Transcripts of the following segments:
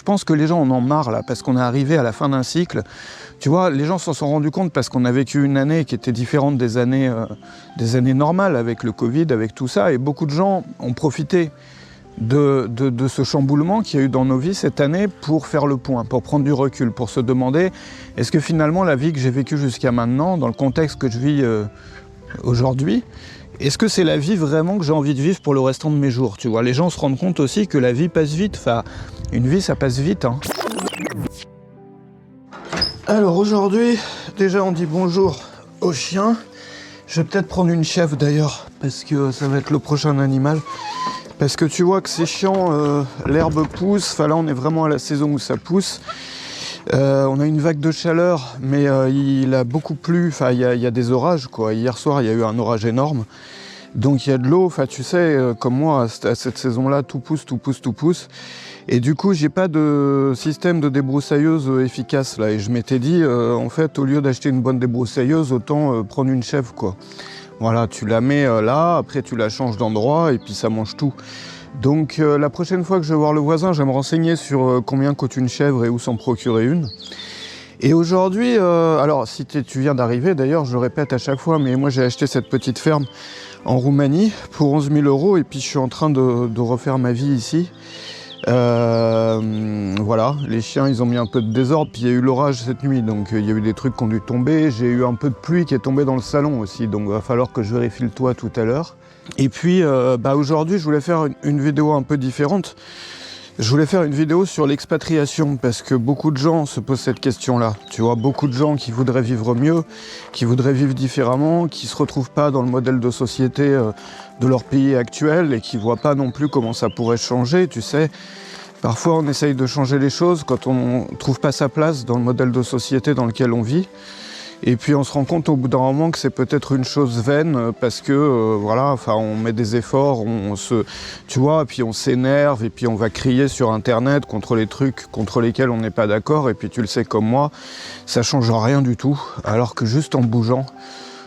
pense que les gens en ont marre là, parce qu'on est arrivé à la fin d'un cycle. Tu vois, les gens s'en sont rendus compte parce qu'on a vécu une année qui était différente des années normales, avec le Covid, avec tout ça, et beaucoup de gens ont profité de ce chamboulement qu'il y a eu dans nos vies cette année pour faire le point, pour prendre du recul, pour se demander est-ce que finalement la vie que j'ai vécue jusqu'à maintenant, dans le contexte que je vis aujourd'hui, est-ce que c'est la vie vraiment que j'ai envie de vivre pour le restant de mes jours, tu vois? Les gens se rendent compte aussi que la vie passe vite, enfin, une vie ça passe vite, hein. Alors aujourd'hui, déjà on dit bonjour aux chiens. Je vais peut-être prendre une chèvre d'ailleurs, parce que ça va être le prochain animal. Parce que tu vois que c'est chiant, l'herbe pousse, enfin là on est vraiment à la saison où ça pousse. On a une vague de chaleur, mais il a beaucoup plu, enfin il y a des orages quoi. Hier soir il y a eu un orage énorme, donc il y a de l'eau, enfin tu sais, comme moi à cette saison-là, tout pousse, tout pousse, tout pousse. Et du coup j'ai pas de système de débroussailleuse efficace là, et je m'étais dit, en fait au lieu d'acheter une bonne débroussailleuse, autant prendre une chèvre quoi. Voilà, tu la mets là, après tu la changes d'endroit et puis ça mange tout. Donc la prochaine fois que je vais voir le voisin, je vais me renseigner sur combien coûte une chèvre et où s'en procurer une. Et aujourd'hui, alors si tu viens d'arriver, d'ailleurs je le répète à chaque fois, mais moi j'ai acheté cette petite ferme en Roumanie pour 11 000 € et puis je suis en train de refaire ma vie ici. Voilà, les chiens ils ont mis un peu de désordre, puis il y a eu l'orage cette nuit, donc il y a eu des trucs qui ont dû tomber. J'ai eu un peu de pluie qui est tombée dans le salon aussi, donc il va falloir que je vérifie le toit tout à l'heure. Et puis aujourd'hui je voulais faire une vidéo un peu différente. Je voulais faire une vidéo sur l'expatriation, parce que beaucoup de gens se posent cette question-là. Tu vois, beaucoup de gens qui voudraient vivre mieux, qui voudraient vivre différemment, qui ne se retrouvent pas dans le modèle de société de leur pays actuel et qui ne voient pas non plus comment ça pourrait changer, tu sais. Parfois, on essaye de changer les choses quand on ne trouve pas sa place dans le modèle de société dans lequel on vit. Et puis on se rend compte au bout d'un moment que c'est peut-être une chose vaine parce que voilà, enfin on met des efforts, tu vois, puis on s'énerve et puis on va crier sur internet contre les trucs contre lesquels on n'est pas d'accord, et puis tu le sais comme moi, ça change rien du tout, alors que juste en bougeant,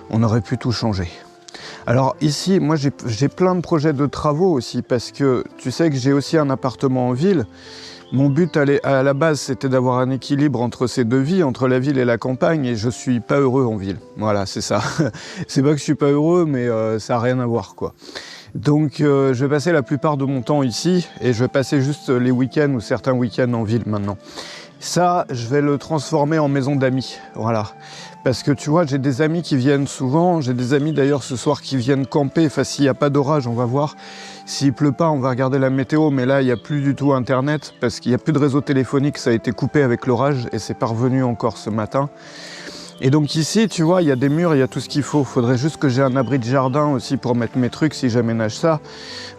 on aurait pu tout changer. Alors ici, moi j'ai plein de projets de travaux aussi, parce que tu sais que j'ai aussi un appartement en ville. Mon but à la base, c'était d'avoir un équilibre entre ces deux vies, entre la ville et la campagne, et je suis pas heureux en ville. Voilà, c'est ça. C'est pas que je suis pas heureux, mais ça n'a rien à voir, quoi. Donc je vais passer la plupart de mon temps ici, et je vais passer juste les week-ends ou certains week-ends en ville maintenant. Ça, je vais le transformer en maison d'amis, voilà. Parce que tu vois, j'ai des amis qui viennent souvent, j'ai des amis d'ailleurs ce soir qui viennent camper, enfin s'il n'y a pas d'orage, on va voir. S'il pleut pas, on va regarder la météo, mais là, il n'y a plus du tout internet, parce qu'il n'y a plus de réseau téléphonique, ça a été coupé avec l'orage, et c'est parvenu encore ce matin. Et donc ici, tu vois, il y a des murs, il y a tout ce qu'il faut. Faudrait juste que j'ai un abri de jardin aussi pour mettre mes trucs si j'aménage ça.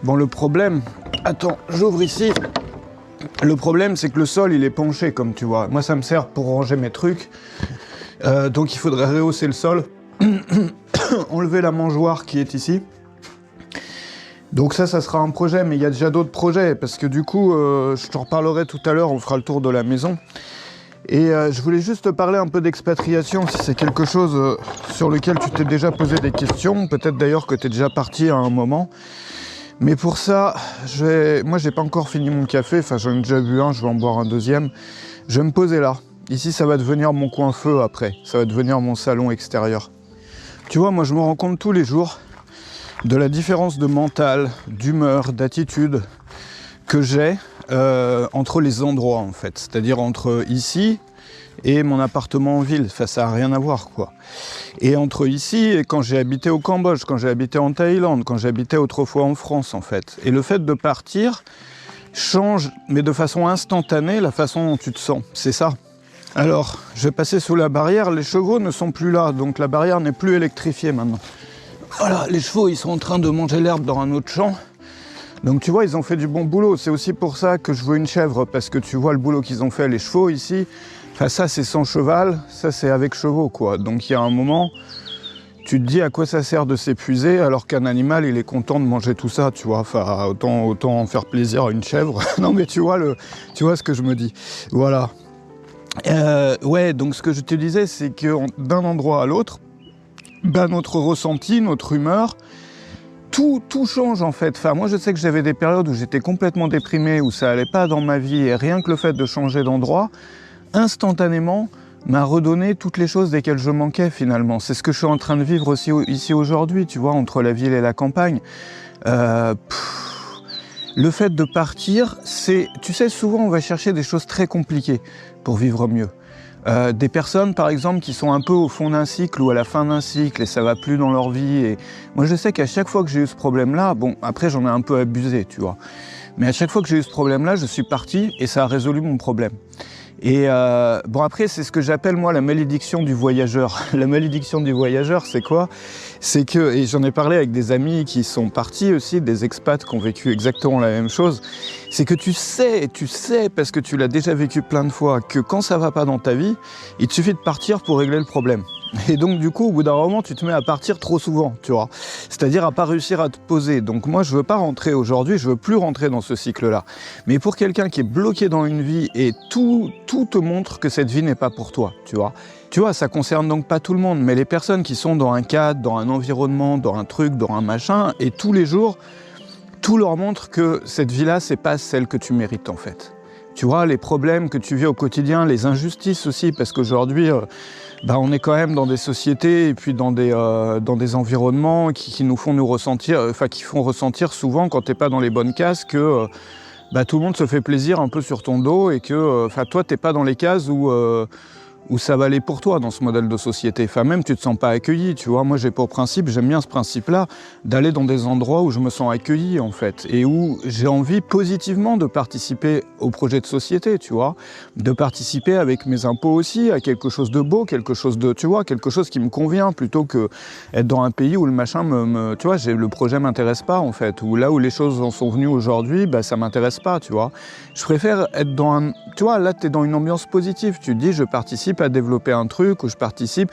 Bon, le problème... Attends, j'ouvre ici. Le problème, c'est que le sol, il est penché, comme tu vois. Moi, ça me sert pour ranger mes trucs. Donc il faudrait rehausser le sol. Enlever la mangeoire qui est ici. Donc ça sera un projet, mais il y a déjà d'autres projets, parce que du coup, je t'en reparlerai tout à l'heure, on fera le tour de la maison. Et je voulais juste te parler un peu d'expatriation, si c'est quelque chose sur lequel tu t'es déjà posé des questions, peut-être d'ailleurs que tu es déjà parti à un moment. Mais pour ça, moi j'ai pas encore fini mon café, enfin j'en ai déjà bu un, je vais en boire un deuxième. Je vais me poser là. Ici ça va devenir mon coin feu après, ça va devenir mon salon extérieur. Tu vois, moi je me rends compte tous les jours de la différence de mental, d'humeur, d'attitude que j'ai entre les endroits en fait. C'est-à-dire entre ici et mon appartement en ville. Enfin, ça n'a rien à voir quoi. Et entre ici et quand j'ai habité au Cambodge, quand j'ai habité en Thaïlande, quand j'habitais autrefois en France en fait. Et le fait de partir change, mais de façon instantanée, la façon dont tu te sens. C'est ça. Alors, je vais passer sous la barrière. Les chevaux ne sont plus là, donc la barrière n'est plus électrifiée maintenant. Voilà, les chevaux, ils sont en train de manger l'herbe dans un autre champ. Donc tu vois, ils ont fait du bon boulot. C'est aussi pour ça que je veux une chèvre, parce que tu vois le boulot qu'ils ont fait, les chevaux ici. Enfin, ça, c'est sans cheval, ça, c'est avec chevaux, quoi. Donc il y a un moment, tu te dis à quoi ça sert de s'épuiser, alors qu'un animal, il est content de manger tout ça, tu vois. Enfin, autant faire plaisir à une chèvre. Non, mais tu vois ce que je me dis. Voilà. Ouais, donc ce que je te disais, c'est que d'un endroit à l'autre, notre ressenti, notre humeur, tout change en fait. Enfin, moi je sais que j'avais des périodes où j'étais complètement déprimé, où ça allait pas dans ma vie, et rien que le fait de changer d'endroit, instantanément, m'a redonné toutes les choses desquelles je manquais finalement. C'est ce que je suis en train de vivre aussi ici aujourd'hui, tu vois, entre la ville et la campagne. Le fait de partir, c'est... Tu sais, souvent on va chercher des choses très compliquées pour vivre mieux. Des personnes, par exemple, qui sont un peu au fond d'un cycle ou à la fin d'un cycle et ça va plus dans leur vie. Et moi, je sais qu'à chaque fois que j'ai eu ce problème-là, bon, après, j'en ai un peu abusé, tu vois. Mais à chaque fois que j'ai eu ce problème-là, je suis parti et ça a résolu mon problème. Et bon, après, c'est ce que j'appelle, moi, la malédiction du voyageur. La malédiction du voyageur, c'est quoi? C'est que, et j'en ai parlé avec des amis qui sont partis aussi, des expats qui ont vécu exactement la même chose, c'est que tu sais, parce que tu l'as déjà vécu plein de fois, que quand ça va pas dans ta vie, il te suffit de partir pour régler le problème. Et donc du coup, au bout d'un moment, tu te mets à partir trop souvent, tu vois. C'est-à-dire à pas réussir à te poser. Donc moi, je veux pas rentrer aujourd'hui, je veux plus rentrer dans ce cycle-là. Mais pour quelqu'un qui est bloqué dans une vie et tout te montre que cette vie n'est pas pour toi, tu vois. Tu vois, ça concerne donc pas tout le monde, mais les personnes qui sont dans un cadre, dans un environnement, dans un truc, dans un machin, et tous les jours, tout leur montre que cette vie-là, c'est pas celle que tu mérites en fait. Tu vois, les problèmes que tu vis au quotidien, les injustices aussi, parce qu'aujourd'hui, on est quand même dans des sociétés et puis dans des environnements qui nous font nous ressentir, qui font ressentir souvent quand t'es pas dans les bonnes cases que tout le monde se fait plaisir un peu sur ton dos et que toi t'es pas dans les cases où ça va aller pour toi dans ce modèle de société. Enfin, même tu te sens pas accueilli, tu vois. Moi, j'ai pour principe, j'aime bien ce principe-là, d'aller dans des endroits où je me sens accueilli, en fait, et où j'ai envie positivement de participer au projet de société, tu vois, de participer avec mes impôts aussi à quelque chose de beau, quelque chose de, tu vois, quelque chose qui me convient, plutôt que être dans un pays où le machin tu vois, le projet m'intéresse pas, en fait, ou là où les choses en sont venues aujourd'hui, ça m'intéresse pas, tu vois. Je préfère être dans un, tu vois, là, t'es dans une ambiance positive, tu te dis, je participe à développer un truc, où je participe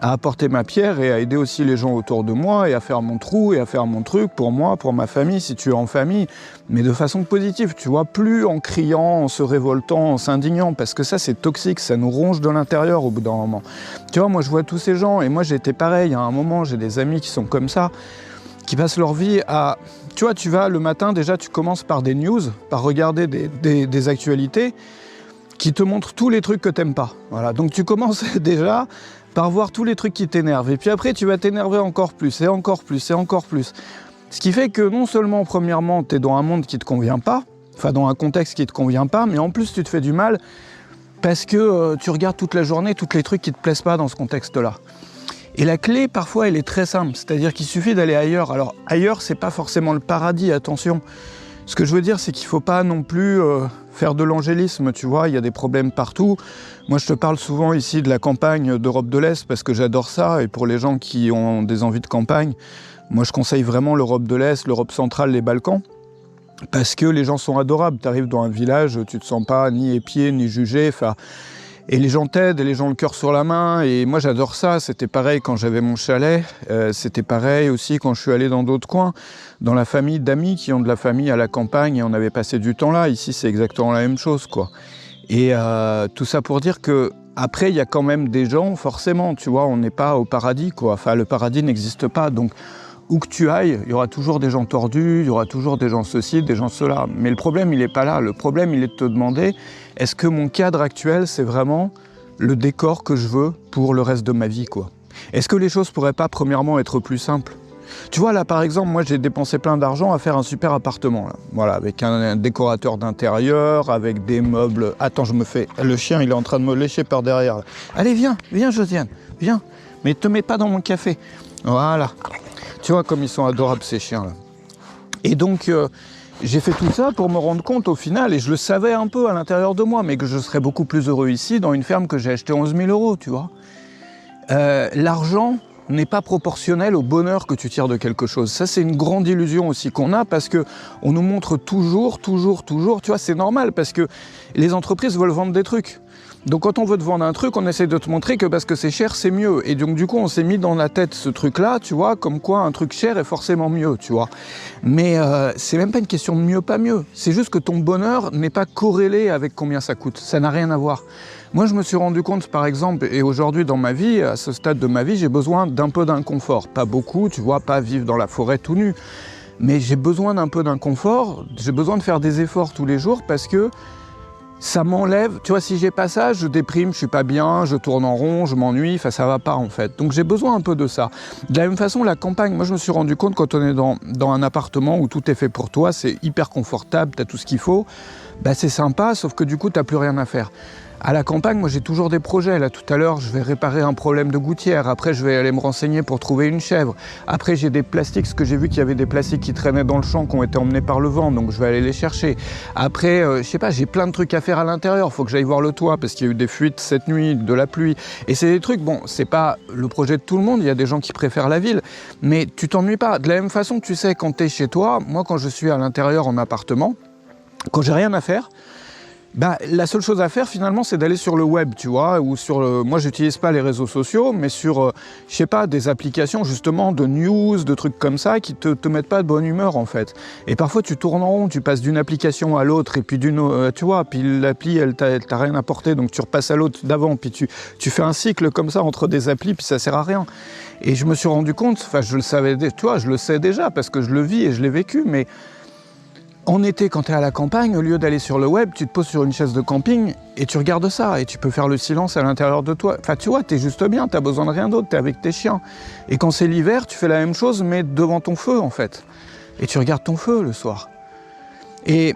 à apporter ma pierre et à aider aussi les gens autour de moi et à faire mon trou et à faire mon truc pour moi, pour ma famille, si tu es en famille, mais de façon positive, tu vois, plus en criant, en se révoltant, en s'indignant, parce que ça c'est toxique, ça nous ronge de l'intérieur au bout d'un moment. Tu vois, moi je vois tous ces gens et moi j'ai été pareil, à un moment j'ai des amis qui sont comme ça, qui passent leur vie à... Tu vois, tu vas le matin, déjà tu commences par des news, par regarder des actualités, qui te montre tous les trucs que t'aimes pas. Voilà. Donc tu commences déjà par voir tous les trucs qui t'énervent. Et puis après, tu vas t'énerver encore plus, et encore plus, et encore plus. Ce qui fait que non seulement, premièrement, t'es dans un monde qui te convient pas, enfin dans un contexte qui te convient pas, mais en plus tu te fais du mal parce que tu regardes toute la journée tous les trucs qui te plaisent pas dans ce contexte-là. Et la clé, parfois, elle est très simple. C'est-à-dire qu'il suffit d'aller ailleurs. Alors, ailleurs, c'est pas forcément le paradis, attention. Ce que je veux dire, c'est qu'il ne faut pas non plus faire de l'angélisme, tu vois, il y a des problèmes partout. Moi, je te parle souvent ici de la campagne d'Europe de l'Est parce que j'adore ça. Et pour les gens qui ont des envies de campagne, moi, je conseille vraiment l'Europe de l'Est, l'Europe centrale, les Balkans. Parce que les gens sont adorables. Tu arrives dans un village, tu ne te sens pas ni épié, ni jugé. Et les gens t'aident, et les gens le cœur sur la main, et moi j'adore ça. C'était pareil quand j'avais mon chalet, c'était pareil aussi quand je suis allé dans d'autres coins, dans la famille d'amis qui ont de la famille à la campagne, et on avait passé du temps là. Ici c'est exactement la même chose, quoi. Et tout ça pour dire que après il y a quand même des gens, forcément, tu vois, on n'est pas au paradis, quoi. Enfin, le paradis n'existe pas, donc où que tu ailles, il y aura toujours des gens tordus, il y aura toujours des gens ceci, des gens cela. Mais le problème, il n'est pas là. Le problème, il est de te demander, est-ce que mon cadre actuel, c'est vraiment le décor que je veux pour le reste de ma vie, quoi? Est-ce que les choses pourraient pas, premièrement, être plus simples? Tu vois, là, par exemple, moi, j'ai dépensé plein d'argent à faire un super appartement, là. Voilà, avec un décorateur d'intérieur, avec des meubles... Attends, le chien, il est en train de me lécher par derrière, là. Allez, viens, Josiane, viens. Mais te mets pas dans mon café. Voilà. Tu vois comme ils sont adorables ces chiens-là. Et donc, j'ai fait tout ça pour me rendre compte au final, et je le savais un peu à l'intérieur de moi, mais que je serais beaucoup plus heureux ici, dans une ferme que j'ai achetée 11 000 €, tu vois. L'argent n'est pas proportionnel au bonheur que tu tires de quelque chose. Ça, c'est une grande illusion aussi qu'on a, parce qu'on nous montre toujours, tu vois, c'est normal, parce que les entreprises veulent vendre des trucs. Donc quand on veut te vendre un truc, on essaie de te montrer que parce que c'est cher, c'est mieux. Et donc du coup, on s'est mis dans la tête ce truc-là, tu vois, comme quoi un truc cher est forcément mieux, tu vois. Mais c'est même pas une question de mieux, pas mieux. C'est juste que ton bonheur n'est pas corrélé avec combien ça coûte. Ça n'a rien à voir. Moi, je me suis rendu compte, par exemple, et aujourd'hui dans ma vie, à ce stade de ma vie, j'ai besoin d'un peu d'inconfort. Pas beaucoup, tu vois, pas vivre dans la forêt tout nu. Mais j'ai besoin d'un peu d'inconfort, j'ai besoin de faire des efforts tous les jours parce que ça m'enlève, tu vois, si j'ai pas ça, je déprime, je suis pas bien, je tourne en rond, je m'ennuie, enfin ça va pas en fait. Donc j'ai besoin un peu de ça. De la même façon, la campagne, moi je me suis rendu compte quand on est dans un appartement où tout est fait pour toi, c'est hyper confortable, t'as tout ce qu'il faut, bah c'est sympa, sauf que du coup t'as plus rien à faire. À la campagne, moi j'ai toujours des projets. Là tout à l'heure, je vais réparer un problème de gouttière. Après, je vais aller me renseigner pour trouver une chèvre. Après, j'ai des plastiques, parce que j'ai vu qu'il y avait des plastiques qui traînaient dans le champ, qui ont été emmenés par le vent, donc je vais aller les chercher. Après, je sais pas, j'ai plein de trucs à faire à l'intérieur. Faut que j'aille voir le toit, parce qu'il y a eu des fuites cette nuit, de la pluie. Et c'est des trucs, bon, c'est pas le projet de tout le monde. Il y a des gens qui préfèrent la ville, mais tu t'ennuies pas. De la même façon, tu sais, quand t'es chez toi, moi quand je suis à l'intérieur en appartement, quand j'ai rien à faire, bah, la seule chose à faire finalement c'est d'aller sur le web, tu vois, ou sur le... Moi j'utilise pas les réseaux sociaux, mais sur, je sais pas, des applications justement de news, de trucs comme ça qui te mettent pas de bonne humeur en fait. Et parfois tu tournes en rond, tu passes d'une application à l'autre et puis tu vois, puis l'appli elle t'a rien apporté donc tu repasses à l'autre d'avant, puis tu fais un cycle comme ça entre des applis puis ça sert à rien. Et je me suis rendu compte, enfin je le savais, tu vois, je le sais déjà parce que je le vis et je l'ai vécu, mais en été, quand tu es à la campagne, au lieu d'aller sur le web, tu te poses sur une chaise de camping et tu regardes ça. Et tu peux faire le silence à l'intérieur de toi. Enfin, tu vois, t'es juste bien, t'as besoin de rien d'autre, t'es avec tes chiens. Et quand c'est l'hiver, tu fais la même chose, mais devant ton feu, en fait. Et tu regardes ton feu le soir. Et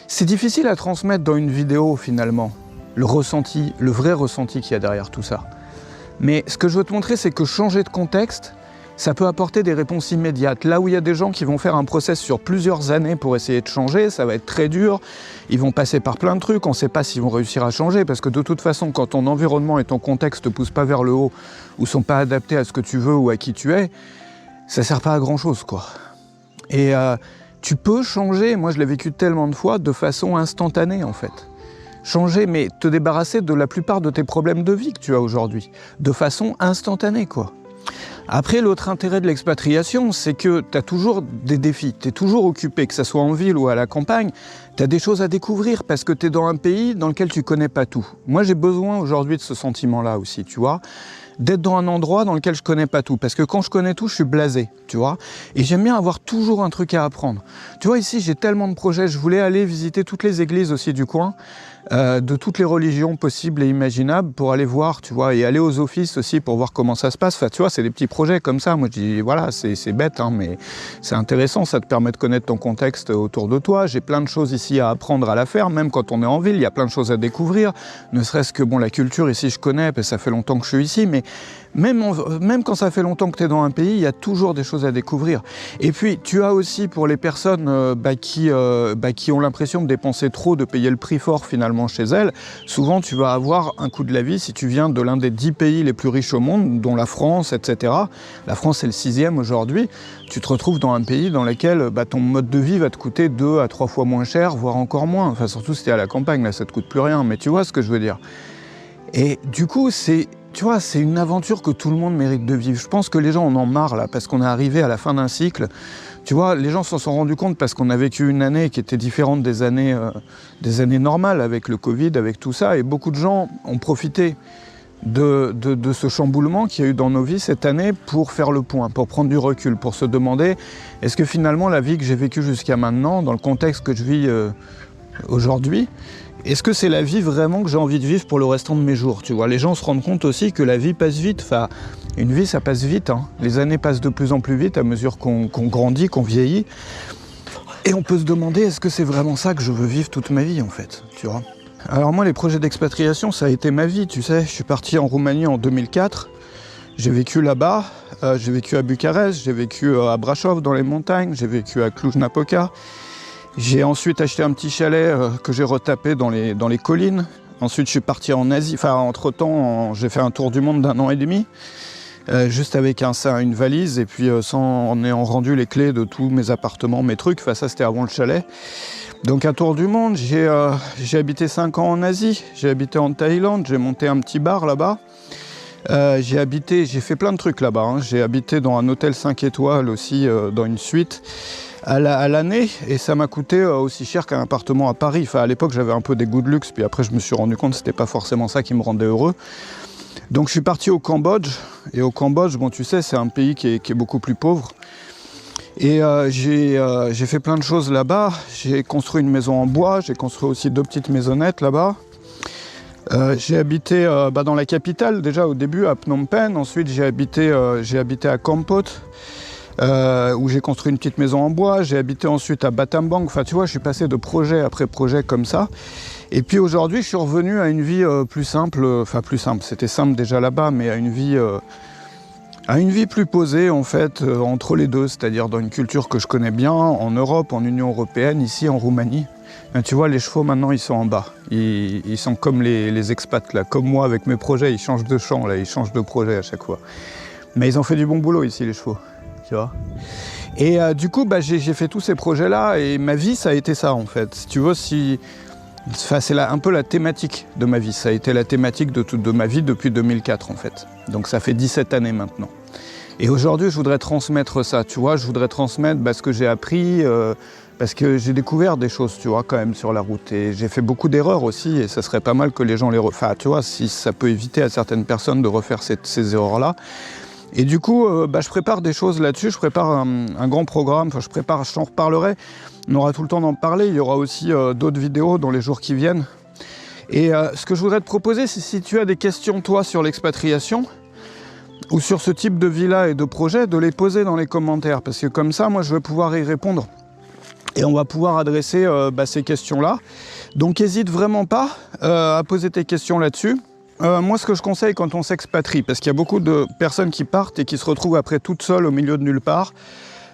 c'est difficile à transmettre dans une vidéo, finalement. Le ressenti, le vrai ressenti qu'il y a derrière tout ça. Mais ce que je veux te montrer, c'est que changer de contexte, ça peut apporter des réponses immédiates. Là où il y a des gens qui vont faire un process sur plusieurs années pour essayer de changer, ça va être très dur. Ils vont passer par plein de trucs, on ne sait pas s'ils vont réussir à changer, parce que de toute façon, quand ton environnement et ton contexte ne te poussent pas vers le haut, ou ne sont pas adaptés à ce que tu veux ou à qui tu es, ça ne sert pas à grand chose, quoi. Et tu peux changer, moi je l'ai vécu tellement de fois, de façon instantanée en fait. Changer, mais te débarrasser de la plupart de tes problèmes de vie que tu as aujourd'hui, de façon instantanée, quoi. Après, l'autre intérêt de l'expatriation, c'est que tu as toujours des défis, tu es toujours occupé, que ce soit en ville ou à la campagne, tu as des choses à découvrir parce que tu es dans un pays dans lequel tu connais pas tout. Moi, j'ai besoin aujourd'hui de ce sentiment-là aussi, tu vois, d'être dans un endroit dans lequel je connais pas tout, parce que quand je connais tout, je suis blasé, tu vois, et j'aime bien avoir toujours un truc à apprendre. Tu vois, ici, j'ai tellement de projets, je voulais aller visiter toutes les églises aussi du coin, de toutes les religions possibles et imaginables pour aller voir, tu vois, et aller aux offices aussi pour voir comment ça se passe. Enfin, tu vois, c'est des petits projets comme ça. Moi, je dis, voilà, c'est bête, hein, mais c'est intéressant, ça te permet de connaître ton contexte autour de toi. J'ai plein de choses ici à apprendre à la faire, même quand on est en ville, il y a plein de choses à découvrir. Ne serait-ce que, bon, la culture ici, je connais, parce que ça fait longtemps que je suis ici, mais même quand ça fait longtemps que tu es dans un pays, il y a toujours des choses à découvrir. Et puis, tu as aussi pour les personnes qui ont l'impression de dépenser trop, de payer le prix fort finalement chez elles, souvent tu vas avoir un coût de la vie si tu viens de l'un des 10 pays les plus riches au monde, dont la France, etc. La France est le 6e aujourd'hui. Tu te retrouves dans un pays dans lequel ton mode de vie va te coûter 2 à 3 fois moins cher, voire encore moins. Enfin, surtout si tu es à la campagne, là ça te coûte plus rien, mais tu vois ce que je veux dire. Et du coup, tu vois, c'est une aventure que tout le monde mérite de vivre. Je pense que les gens en ont marre là, parce qu'on est arrivé à la fin d'un cycle. Tu vois, les gens s'en sont rendus compte parce qu'on a vécu une année qui était différente des années normales, avec le Covid, avec tout ça. Et beaucoup de gens ont profité de ce chamboulement qu'il y a eu dans nos vies cette année pour faire le point, pour prendre du recul, pour se demander est-ce que finalement la vie que j'ai vécue jusqu'à maintenant, dans le contexte que je vis aujourd'hui, est-ce que c'est la vie vraiment que j'ai envie de vivre pour le restant de mes jours, tu vois? Les gens se rendent compte aussi que la vie passe vite. Enfin, une vie, ça passe vite, hein. Les années passent de plus en plus vite à mesure qu'on grandit, qu'on vieillit. Et on peut se demander, est-ce que c'est vraiment ça que je veux vivre toute ma vie, en fait, tu vois? Alors moi, les projets d'expatriation, ça a été ma vie, tu sais. Je suis parti en Roumanie en 2004. J'ai vécu là-bas. J'ai vécu à Bucarest. J'ai vécu à Brașov, dans les montagnes. J'ai vécu à Cluj-Napoca. J'ai ensuite acheté un petit chalet que j'ai retapé dans les collines. Ensuite, je suis parti en Asie. Enfin, entre-temps, j'ai fait un tour du monde d'1 an et demi, juste avec une valise, et puis en ayant rendu les clés de tous mes appartements, mes trucs. Enfin, ça, c'était avant le chalet. Donc un tour du monde, j'ai habité 5 ans en Asie, j'ai habité en Thaïlande, j'ai monté un petit bar là-bas. J'ai fait plein de trucs là-bas, hein. J'ai habité dans un hôtel 5 étoiles aussi, dans une suite à l'année, et ça m'a coûté aussi cher qu'un appartement à Paris. Enfin, à l'époque, j'avais un peu des goûts de luxe, puis après, je me suis rendu compte que c'était pas forcément ça qui me rendait heureux. Donc, je suis parti au Cambodge, et au Cambodge, bon, tu sais, c'est un pays qui est beaucoup plus pauvre. Et j'ai fait plein de choses là-bas. J'ai construit une maison en bois, j'ai construit aussi 2 petites maisonnettes là-bas. J'ai habité dans la capitale déjà au début, à Phnom Penh. Ensuite, j'ai habité à Kampot, où j'ai construit une petite maison en bois. J'ai habité ensuite à Battambang. Enfin, tu vois, je suis passé de projet après projet comme ça. Et puis aujourd'hui, je suis revenu à une vie plus simple. Enfin, plus simple, c'était simple déjà là-bas, mais à une vie plus posée en fait, entre les deux. C'est-à-dire dans une culture que je connais bien, en Europe, en Union Européenne, ici en Roumanie. Tu vois, les chevaux maintenant ils sont en bas, ils sont comme les expats là, comme moi avec mes projets, ils changent de champ là, ils changent de projet à chaque fois. Mais ils ont fait du bon boulot ici les chevaux, tu vois. Et du coup j'ai fait tous ces projets là et ma vie ça a été ça en fait. Si tu veux, c'est un peu la thématique de ma vie, ça a été la thématique de ma vie depuis 2004 en fait. Donc ça fait 17 années maintenant. Et aujourd'hui je voudrais transmettre ça, tu vois, je voudrais transmettre ce que j'ai appris. Parce que j'ai découvert des choses, tu vois, quand même, sur la route. Et j'ai fait beaucoup d'erreurs aussi, et ça serait pas mal que les gens les refassent. Enfin, tu vois, si ça peut éviter à certaines personnes de refaire ces erreurs-là. Et du coup, je prépare des choses là-dessus, je prépare un grand programme, enfin, je t'en reparlerai. On aura tout le temps d'en parler, il y aura aussi d'autres vidéos dans les jours qui viennent. Et ce que je voudrais te proposer, c'est si tu as des questions, toi, sur l'expatriation, ou sur ce type de vie-là et de projet, de les poser dans les commentaires. Parce que comme ça, moi, je vais pouvoir y répondre. Et on va pouvoir adresser ces questions-là. Donc n'hésite vraiment pas à poser tes questions là-dessus. Moi, ce que je conseille quand on s'expatrie, parce qu'il y a beaucoup de personnes qui partent et qui se retrouvent après toutes seules au milieu de nulle part,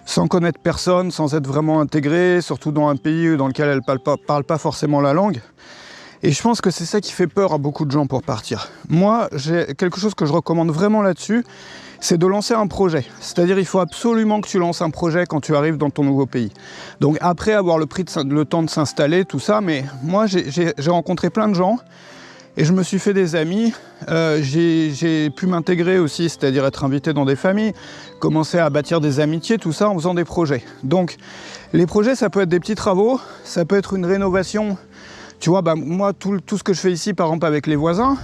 sans connaître personne, sans être vraiment intégrées, surtout dans un pays dans lequel elles ne parlent pas forcément la langue. Et je pense que c'est ça qui fait peur à beaucoup de gens pour partir. Moi, j'ai quelque chose que je recommande vraiment là-dessus, c'est de lancer un projet. C'est-à-dire il faut absolument que tu lances un projet quand tu arrives dans ton nouveau pays. Donc après avoir le temps de s'installer, tout ça, mais moi j'ai rencontré plein de gens et je me suis fait des amis. J'ai pu m'intégrer aussi, c'est-à-dire être invité dans des familles, commencer à bâtir des amitiés, tout ça en faisant des projets. Donc les projets, ça peut être des petits travaux, ça peut être une rénovation. Tu vois, moi tout ce que je fais ici, par exemple avec les voisins,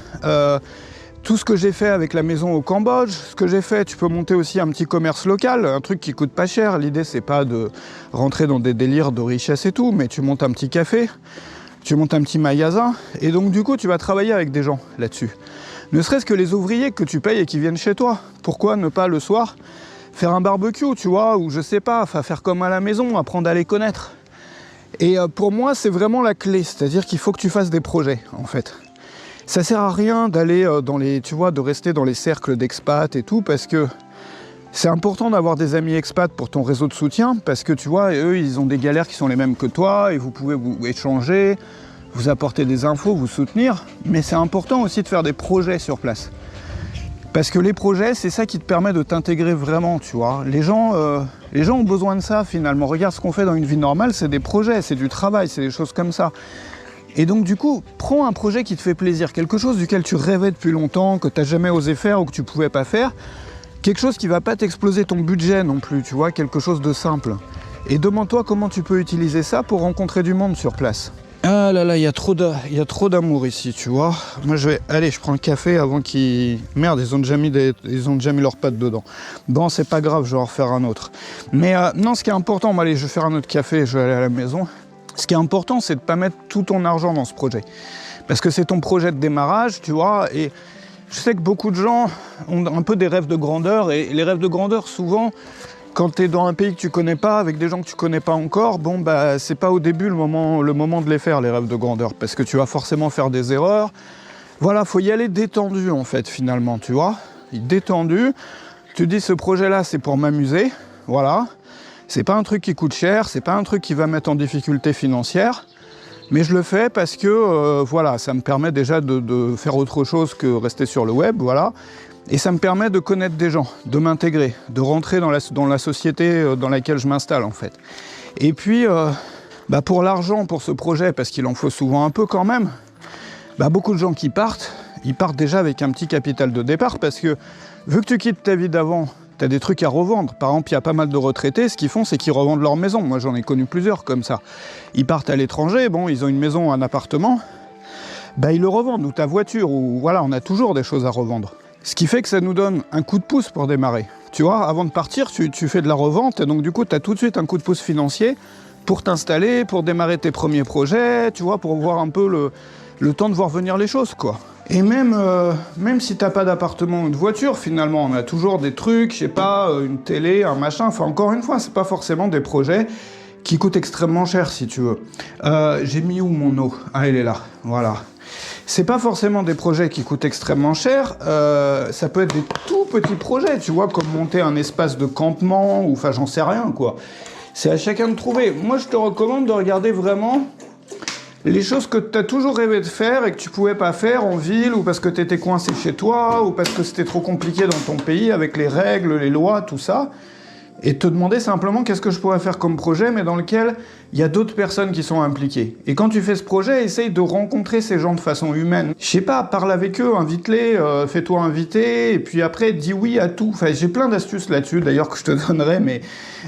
tout ce que j'ai fait avec la maison au Cambodge, ce que j'ai fait, tu peux monter aussi un petit commerce local, un truc qui coûte pas cher. L'idée, c'est pas de rentrer dans des délires de richesse et tout, mais tu montes un petit café, tu montes un petit magasin, et donc du coup, tu vas travailler avec des gens là-dessus. Ne serait-ce que les ouvriers que tu payes et qui viennent chez toi. Pourquoi ne pas le soir faire un barbecue, tu vois, ou je sais pas, faire comme à la maison, apprendre à les connaître. Et pour moi, c'est vraiment la clé, c'est-à-dire qu'il faut que tu fasses des projets, en fait. Ça sert à rien d'aller de rester dans les cercles d'expats et tout, parce que c'est important d'avoir des amis expats pour ton réseau de soutien, parce que tu vois, eux, ils ont des galères qui sont les mêmes que toi, et vous pouvez vous échanger, vous apporter des infos, vous soutenir, mais c'est important aussi de faire des projets sur place. Parce que les projets, c'est ça qui te permet de t'intégrer vraiment, tu vois. Les gens ont besoin de ça, finalement. Regarde ce qu'on fait dans une vie normale, c'est des projets, c'est du travail, c'est des choses comme ça. Et donc du coup, prends un projet qui te fait plaisir, quelque chose duquel tu rêvais depuis longtemps, que tu n'as jamais osé faire ou que tu ne pouvais pas faire, quelque chose qui ne va pas t'exploser ton budget non plus, tu vois, quelque chose de simple. Et demande-toi comment tu peux utiliser ça pour rencontrer du monde sur place. Ah là là, il y a trop d'amour ici, tu vois. Moi je prends le café avant qu'ils... Merde, ils ont déjà mis leurs pattes dedans. Bon, c'est pas grave, je vais en refaire un autre. Mais non, ce qui est important, je vais faire un autre café, je vais aller à la maison. Ce qui est important, c'est de ne pas mettre tout ton argent dans ce projet. Parce que c'est ton projet de démarrage, tu vois, et je sais que beaucoup de gens ont un peu des rêves de grandeur, et les rêves de grandeur, souvent, quand tu es dans un pays que tu connais pas, avec des gens que tu connais pas encore, c'est pas au début le moment de les faire, les rêves de grandeur, parce que tu vas forcément faire des erreurs. Voilà, faut y aller détendu, en fait, finalement, tu vois. Détendu, tu dis, ce projet-là, c'est pour m'amuser, voilà. C'est pas un truc qui coûte cher, c'est pas un truc qui va mettre en difficulté financière, mais je le fais parce que ça me permet déjà de faire autre chose que rester sur le web, voilà. Et ça me permet de connaître des gens, de m'intégrer, de rentrer dans la société dans laquelle je m'installe en fait. Et puis, Bah pour l'argent, pour ce projet, parce qu'il en faut souvent un peu quand même, bah beaucoup de gens qui partent, ils partent déjà avec un petit capital de départ, parce que vu que tu quittes ta vie d'avant, tu as des trucs à revendre. Par exemple, il y a pas mal de retraités, ce qu'ils font, c'est qu'ils revendent leur maison. Moi, j'en ai connu plusieurs comme ça. Ils partent à l'étranger, bon, ils ont une maison, un appartement, bah ils le revendent, ou ta voiture, ou voilà, on a toujours des choses à revendre. Ce qui fait que ça nous donne un coup de pouce pour démarrer. Tu vois, avant de partir, tu fais de la revente, et donc du coup, tu as tout de suite un coup de pouce financier pour t'installer, pour démarrer tes premiers projets, tu vois, pour voir un peu le temps de voir venir les choses, quoi. Et même si t'as pas d'appartement ou de voiture, finalement, on a toujours des trucs, je sais pas, une télé, un machin, enfin encore une fois, c'est pas forcément des projets qui coûtent extrêmement cher, si tu veux. J'ai mis où mon eau? Ah, elle est là, voilà. C'est pas forcément des projets qui coûtent extrêmement cher, ça peut être des tout petits projets, tu vois, comme monter un espace de campement, ou enfin j'en sais rien, quoi. C'est à chacun de trouver. Moi, je te recommande de regarder vraiment les choses que tu as toujours rêvé de faire et que tu pouvais pas faire en ville, ou parce que tu étais coincé chez toi, ou parce que c'était trop compliqué dans ton pays avec les règles, les lois, tout ça. Et te demander simplement qu'est-ce que je pourrais faire comme projet, mais dans lequel il y a d'autres personnes qui sont impliquées. Et quand tu fais ce projet, essaye de rencontrer ces gens de façon humaine. Je sais pas, parle avec eux, invite-les, fais-toi inviter, et puis après, dis oui à tout. Enfin, j'ai plein d'astuces là-dessus, d'ailleurs, que je te donnerai, mais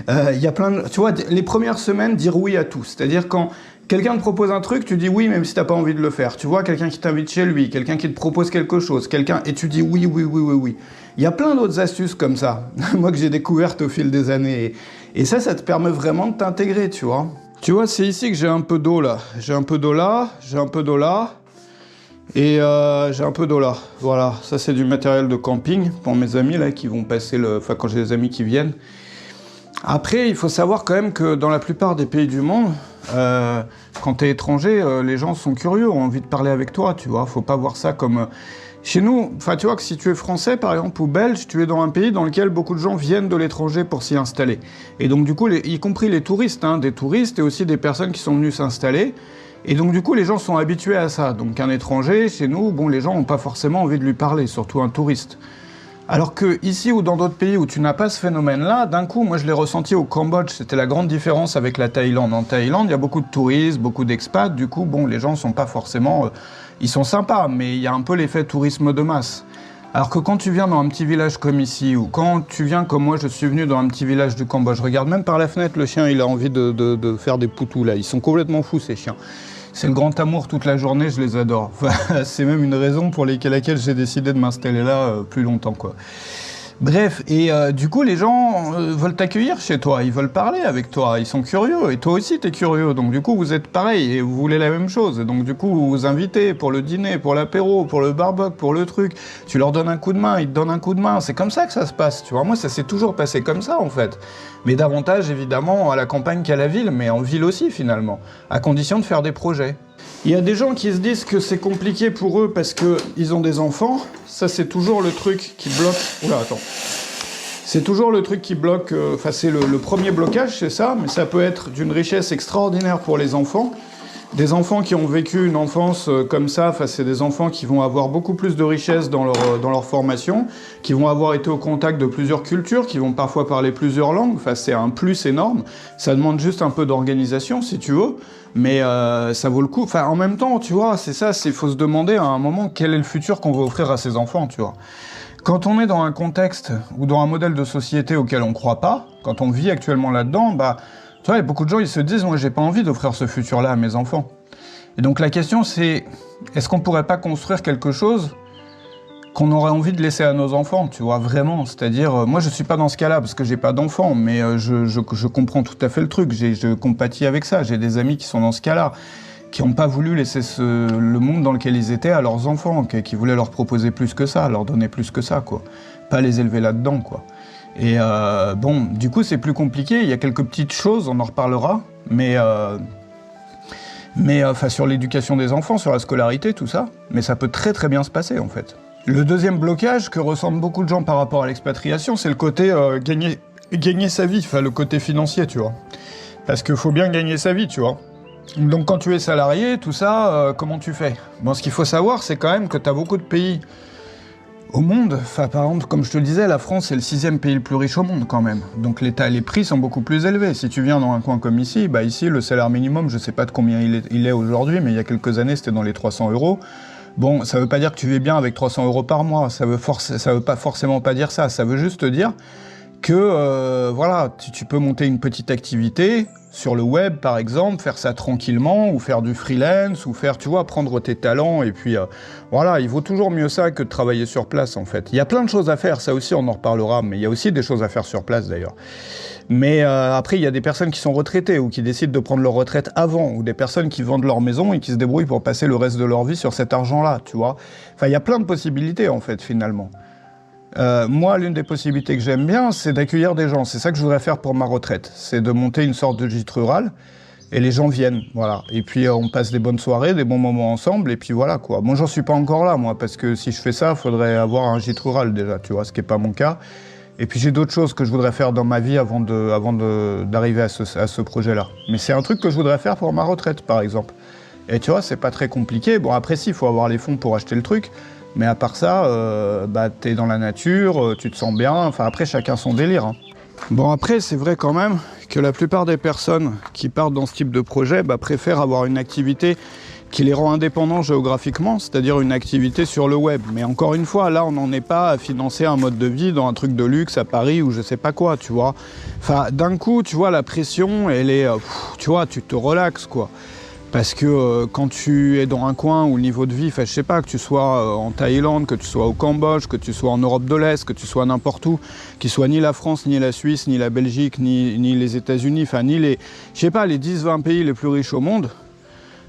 il y a plein de... Tu vois, les premières semaines, dire oui à tout. C'est-à-dire quand quelqu'un te propose un truc, tu dis oui, même si t'as pas envie de le faire. Tu vois, quelqu'un qui t'invite chez lui, quelqu'un qui te propose quelque chose, et tu dis oui, oui, oui, oui, oui. Il y a plein d'autres astuces comme ça, moi que j'ai découvertes au fil des années. Et ça te permet vraiment de t'intégrer, tu vois. Tu vois, c'est ici que j'ai un peu d'eau là. J'ai un peu d'eau là, j'ai un peu d'eau là, et j'ai un peu d'eau là. Voilà, ça c'est du matériel de camping pour mes amis là qui vont passer Enfin, quand j'ai des amis qui viennent. Après, il faut savoir quand même que dans la plupart des pays du monde, quand t'es étranger, les gens sont curieux, ont envie de parler avec toi, tu vois. Faut pas voir ça comme... Chez nous, enfin tu vois que si tu es français par exemple ou belge, tu es dans un pays dans lequel beaucoup de gens viennent de l'étranger pour s'y installer. Et donc du coup, y compris les touristes, hein, des touristes et aussi des personnes qui sont venues s'installer. Et donc du coup, les gens sont habitués à ça. Donc un étranger, chez nous, bon, les gens n'ont pas forcément envie de lui parler, surtout un touriste. Alors que ici ou dans d'autres pays où tu n'as pas ce phénomène-là, d'un coup, moi je l'ai ressenti au Cambodge, c'était la grande différence avec la Thaïlande. En Thaïlande, il y a beaucoup de touristes, beaucoup d'expats, du coup, bon, les gens sont pas forcément... ils sont sympas, mais il y a un peu l'effet tourisme de masse. Alors que quand tu viens dans un petit village comme ici, ou quand tu viens comme moi, je suis venu dans un petit village du Cambodge, regarde même par la fenêtre, le chien, il a envie de faire des poutous, là. Ils sont complètement fous, ces chiens. C'est le grand amour toute la journée, je les adore. Enfin, c'est même une raison pour laquelle j'ai décidé de m'installer là plus longtemps, quoi. Bref, et du coup, les gens veulent t'accueillir chez toi, ils veulent parler avec toi, ils sont curieux, et toi aussi t'es curieux, donc du coup, vous êtes pareil, et vous voulez la même chose, et donc du coup, vous vous invitez pour le dîner, pour l'apéro, pour le barbecue, pour le truc, tu leur donnes un coup de main, ils te donnent un coup de main, c'est comme ça que ça se passe, tu vois, moi, ça s'est toujours passé comme ça, en fait. Mais davantage, évidemment, à la campagne qu'à la ville, mais en ville aussi, finalement, à condition de faire des projets. Il y a des gens qui se disent que c'est compliqué pour eux parce qu'ils ont des enfants. Ça, c'est toujours le truc qui bloque... Oula, attends. C'est toujours le truc qui bloque... Enfin, c'est le premier blocage, c'est ça. Mais ça peut être d'une richesse extraordinaire pour les enfants. Des enfants qui ont vécu une enfance comme ça, enfin, c'est des enfants qui vont avoir beaucoup plus de richesse dans leur formation, qui vont avoir été au contact de plusieurs cultures, qui vont parfois parler plusieurs langues. Enfin, c'est un plus énorme. Ça demande juste un peu d'organisation, si tu veux. Mais ça vaut le coup. Enfin, en même temps, tu vois, c'est ça, il faut se demander à un moment quel est le futur qu'on va offrir à ses enfants, tu vois. Quand on est dans un contexte ou dans un modèle de société auquel on ne croit pas, quand on vit actuellement là-dedans, bah, tu vois, beaucoup de gens, ils se disent, moi, j'ai pas envie d'offrir ce futur-là à mes enfants. Et donc la question, c'est, est-ce qu'on pourrait pas construire quelque chose qu'on aurait envie de laisser à nos enfants, tu vois, vraiment. C'est-à-dire, moi, je suis pas dans ce cas-là, parce que j'ai pas d'enfants, mais je comprends tout à fait le truc, je compatis avec ça. J'ai des amis qui sont dans ce cas-là, qui n'ont pas voulu laisser le monde dans lequel ils étaient à leurs enfants, qui voulaient leur proposer plus que ça, leur donner plus que ça, quoi. Pas les élever là-dedans, quoi. Et bon, du coup, c'est plus compliqué, il y a quelques petites choses, on en reparlera, mais enfin, sur l'éducation des enfants, sur la scolarité, tout ça, mais ça peut très très bien se passer, en fait. Le deuxième blocage que ressentent beaucoup de gens par rapport à l'expatriation, c'est le côté gagner sa vie, enfin le côté financier, tu vois. Parce qu'il faut bien gagner sa vie, tu vois. Donc quand tu es salarié, tout ça, comment tu fais? Bon, ce qu'il faut savoir, c'est quand même que tu as beaucoup de pays Au monde, enfin, par exemple, comme je te le disais, la France c'est le 6e pays le plus riche au monde quand même. Donc les prix sont beaucoup plus élevés. Si tu viens dans un coin comme ici, bah ici le salaire minimum, je sais pas de combien il est aujourd'hui, mais il y a quelques années c'était dans les 300 €. Bon, ça veut pas dire que tu vis bien avec 300 € par mois, ça veut pas forcément pas dire ça. Ça veut juste te dire que voilà, tu peux monter une petite activité sur le web par exemple, faire ça tranquillement, ou faire du freelance, ou faire, tu vois, prendre tes talents, et puis voilà, il vaut toujours mieux ça que de travailler sur place en fait. Il y a plein de choses à faire, ça aussi on en reparlera, mais il y a aussi des choses à faire sur place d'ailleurs. Mais après, il y a des personnes qui sont retraitées, ou qui décident de prendre leur retraite avant, ou des personnes qui vendent leur maison et qui se débrouillent pour passer le reste de leur vie sur cet argent-là, tu vois. Enfin, il y a plein de possibilités en fait finalement. Moi, l'une des possibilités que j'aime bien, c'est d'accueillir des gens. C'est ça que je voudrais faire pour ma retraite. C'est de monter une sorte de gîte rural, et les gens viennent, voilà. Et puis on passe des bonnes soirées, des bons moments ensemble, et puis voilà quoi. Moi, j'en suis pas encore là, moi, parce que si je fais ça, il faudrait avoir un gîte rural déjà, tu vois, ce qui n'est pas mon cas. Et puis j'ai d'autres choses que je voudrais faire dans ma vie avant d'arriver à ce projet-là. Mais c'est un truc que je voudrais faire pour ma retraite, par exemple. Et tu vois, c'est pas très compliqué. Bon, après, si, il faut avoir les fonds pour acheter le truc. Mais à part ça, bah, t'es dans la nature, tu te sens bien. Enfin, après, chacun son délire. Hein. Bon, après, c'est vrai quand même que la plupart des personnes qui partent dans ce type de projet préfèrent avoir une activité qui les rend indépendants géographiquement, c'est-à-dire une activité sur le web. Mais encore une fois, là, on n'en est pas à financer un mode de vie dans un truc de luxe à Paris ou je sais pas quoi, tu vois. Enfin, d'un coup, tu vois, la pression, elle est... tu vois, tu te relaxes, quoi. Parce que quand tu es dans un coin où le niveau de vie, enfin je sais pas, que tu sois en Thaïlande, que tu sois au Cambodge, que tu sois en Europe de l'Est, que tu sois n'importe où, qu'il soit ni la France, ni la Suisse, ni la Belgique, ni les États-Unis, enfin ni les, je sais pas, les 10-20 pays les plus riches au monde,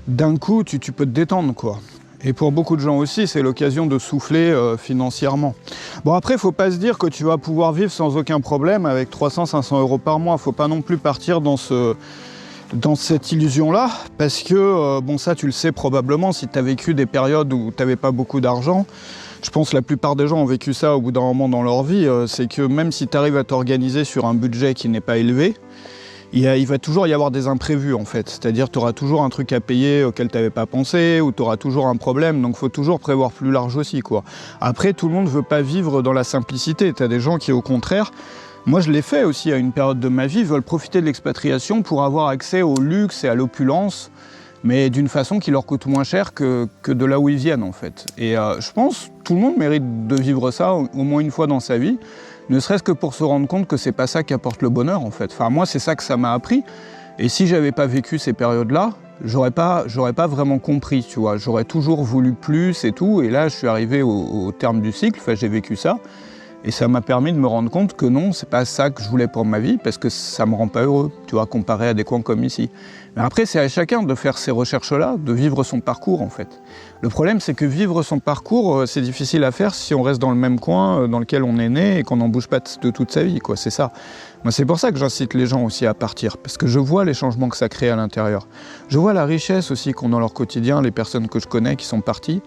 d'un coup tu peux te détendre quoi. Et pour beaucoup de gens aussi, c'est l'occasion de souffler financièrement. Bon après, faut pas se dire que tu vas pouvoir vivre sans aucun problème avec 300-500 € par mois. Faut pas non plus partir dans cette illusion-là, parce que, bon ça tu le sais probablement, si tu as vécu des périodes où tu n'avais pas beaucoup d'argent, je pense que la plupart des gens ont vécu ça au bout d'un moment dans leur vie, c'est que même si tu arrives à t'organiser sur un budget qui n'est pas élevé, il va toujours y avoir des imprévus en fait, c'est-à-dire tu auras toujours un truc à payer auquel tu n'avais pas pensé, ou tu auras toujours un problème, donc il faut toujours prévoir plus large aussi, quoi. Après, tout le monde ne veut pas vivre dans la simplicité, tu as des gens qui au contraire, moi, je l'ai fait aussi à une période de ma vie, veulent profiter de l'expatriation pour avoir accès au luxe et à l'opulence, mais d'une façon qui leur coûte moins cher que de là où ils viennent, en fait. Et je pense que tout le monde mérite de vivre ça au moins une fois dans sa vie, ne serait-ce que pour se rendre compte que c'est pas ça qui apporte le bonheur, en fait. Enfin, moi, c'est ça que ça m'a appris. Et si j'avais pas vécu ces périodes-là, j'aurais pas vraiment compris, tu vois. J'aurais toujours voulu plus et tout. Et là, je suis arrivé au terme du cycle, enfin, j'ai vécu ça. Et ça m'a permis de me rendre compte que non, c'est pas ça que je voulais pour ma vie, parce que ça me rend pas heureux, tu vois, comparé à des coins comme ici. Mais après, c'est à chacun de faire ces recherches-là, de vivre son parcours, en fait. Le problème, c'est que vivre son parcours, c'est difficile à faire si on reste dans le même coin dans lequel on est né et qu'on n'en bouge pas de toute sa vie, quoi, c'est ça. Moi, c'est pour ça que j'incite les gens aussi à partir, parce que je vois les changements que ça crée à l'intérieur. Je vois la richesse aussi qu'ont dans leur quotidien les personnes que je connais qui sont parties.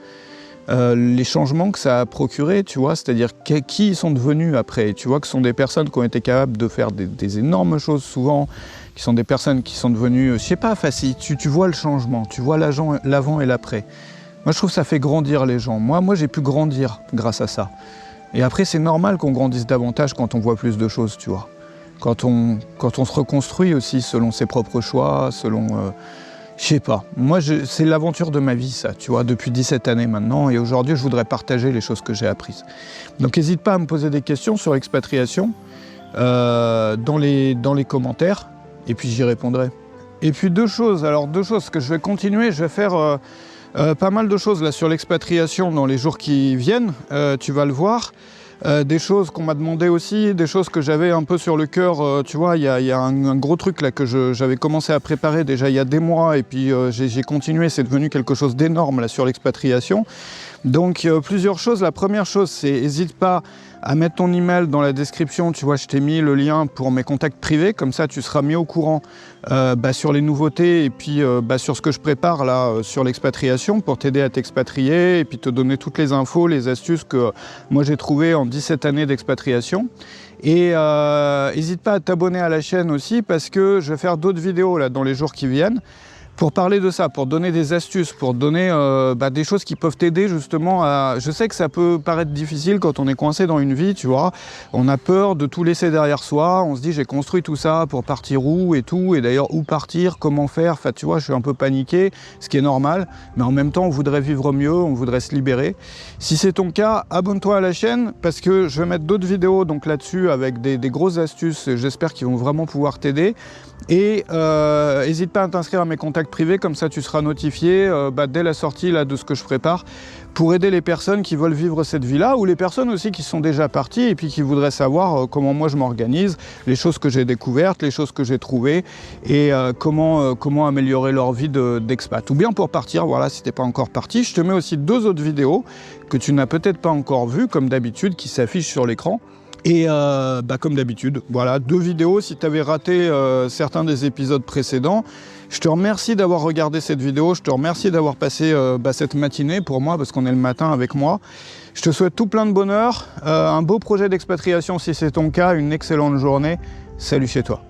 Les changements que ça a procuré, tu vois, c'est-à-dire qui ils sont devenus après. Tu vois que ce sont des personnes qui ont été capables de faire des énormes choses souvent, qui sont des personnes qui sont devenues, je sais pas, facile. Tu vois le changement, tu vois l'avant et l'après. Moi, je trouve que ça fait grandir les gens. Moi, j'ai pu grandir grâce à ça. Et après, c'est normal qu'on grandisse davantage quand on voit plus de choses, tu vois. Quand on se reconstruit aussi selon ses propres choix, selon... je sais pas, moi c'est l'aventure de ma vie ça, tu vois, depuis 17 années maintenant, et aujourd'hui je voudrais partager les choses que j'ai apprises. Donc n'hésite pas à me poser des questions sur l'expatriation dans les commentaires, et puis j'y répondrai. Et puis deux choses que je vais continuer, je vais faire pas mal de choses là sur l'expatriation dans les jours qui viennent, tu vas le voir. Des choses qu'on m'a demandé aussi, des choses que j'avais un peu sur le cœur, tu vois, il y a un gros truc là que j'avais commencé à préparer déjà il y a des mois, et puis j'ai continué, c'est devenu quelque chose d'énorme là sur l'expatriation. Donc plusieurs choses, la première chose c'est n'hésite pas à mettre ton email dans la description, tu vois, je t'ai mis le lien pour mes contacts privés, comme ça tu seras mis au courant sur les nouveautés et puis sur ce que je prépare là sur l'expatriation pour t'aider à t'expatrier et puis te donner toutes les infos, les astuces que moi j'ai trouvées en 17 années d'expatriation. Et n'hésite pas à t'abonner à la chaîne aussi parce que je vais faire d'autres vidéos là dans les jours qui viennent. pour parler de ça, pour donner des astuces, pour donner des choses qui peuvent t'aider justement à... Je sais que ça peut paraître difficile quand on est coincé dans une vie, tu vois. On a peur de tout laisser derrière soi, on se dit j'ai construit tout ça pour partir où et tout, et d'ailleurs où partir, comment faire, enfin tu vois, je suis un peu paniqué, ce qui est normal, mais en même temps on voudrait vivre mieux, on voudrait se libérer. Si c'est ton cas, abonne-toi à la chaîne, parce que je vais mettre d'autres vidéos donc là-dessus avec des grosses astuces, j'espère qu'ils vont vraiment pouvoir t'aider. Et n'hésite pas à t'inscrire à mes contacts privés, comme ça tu seras notifié dès la sortie là, de ce que je prépare pour aider les personnes qui veulent vivre cette vie-là ou les personnes aussi qui sont déjà parties et puis qui voudraient savoir comment moi je m'organise, les choses que j'ai découvertes, les choses que j'ai trouvées et comment améliorer leur vie d'expat. Ou bien pour partir, voilà, si t'es pas encore parti, je te mets aussi 2 autres vidéos que tu n'as peut-être pas encore vues, comme d'habitude, qui s'affichent sur l'écran. Et comme d'habitude, voilà, 2 vidéos si tu avais raté certains des épisodes précédents. Je te remercie d'avoir regardé cette vidéo, je te remercie d'avoir passé cette matinée pour moi, parce qu'on est le matin avec moi. Je te souhaite tout plein de bonheur, un beau projet d'expatriation si c'est ton cas, une excellente journée. Salut chez toi.